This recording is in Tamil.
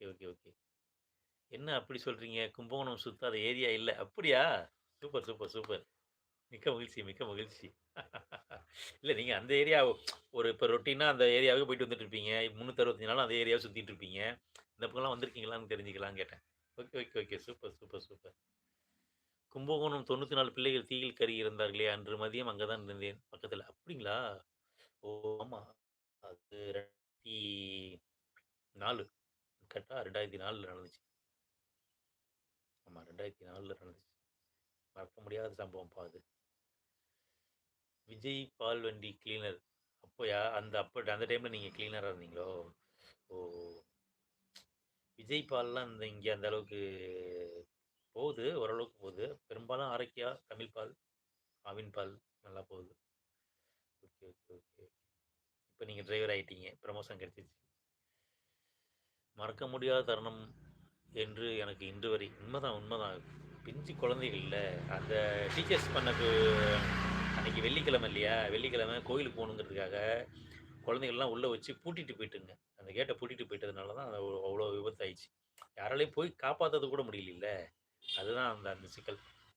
Okay, okay. என்ன அப்படி சொல்றீங்க? கும்பகோணம் சுத்தாத ஏரியா இல்ல. அப்படியா? Super, super, super. மிக்க மகிழ்ச்சி, மிக்க மகிழ்ச்சி. இல்ல நீங்க அந்த ஏரியா ஒரு இப்ப ரொட்டீனா அந்த ஏரியாவுக்கு போயிட்டு வந்துட்டு இருப்பீங்க. 365 நாளும் அதே ஏரியாவ சுத்திட்டு இருப்பீங்க. இந்த பக்கம்லாம் வந்திருக்கீங்களான்னு தெரிஞ்சுக்கலான்னு கேட்டேன். Okay, okay, okay. Super, super, super. Kumbakonam 94 பிள்ளைகள் தீயில் கருகி இறந்தார்களே! அன்று மதியம் அங்க தான் இருந்தேன் பக்கத்துல. அப்படிங்களா? ஓ! ஆமா. அது 2004 கரெக்ட்டா 2004ல நடந்துச்சு. ஆமா 2004ல நடந்துச்சு. மறக்க முடியாத சம்பவம்ப்பா அது. விஜய் பால் வண்டி கிளீனர். அப்பயா அந்த டைம்ல நீங்க கிளீனரா இருந்தீங்களோ? ஓ! விஜய் பால்லாம் இங்க அந்த அளவுக்கு போகுது. ஓரளவுக்கு போகுது. பெரும்பாலும் ஆரோக்கியா, தமிழ் பால், ஆவின் பால் நல்லா போகுது. Okay, okay, okay. இப்ப நீங்க டிரைவர் ஆயிட்டீங்க. ப்ரமோஷன் கிடைச்சிருச்சு. மறக்க முடியாத தருணம் என்று எனக்கு இன்று வரை உண்மதான், உண்மதான். பிஞ்சு குழந்தைகள்ல அந்த டீச்சர்ஸ் பண்ணது அன்னைக்கு வெள்ளிக்கிழமை இல்லையா? வெள்ளிக்கிழமை கோயிலுக்கு போகணுங்கிறதுக்காக குழந்தைகள்லாம் உள்ள வச்சு பூட்டிட்டு போயிட்டுங்க. அந்த கேட்ட பூட்டிட்டு போயிட்டதுனால தான் அவ்வளோ விபத்து ஆயிடுச்சு. யாராலயும் போய் காப்பாத்துறது கூட முடியலைல்ல. அதுதான் அந்த அந்த சிக்கல்.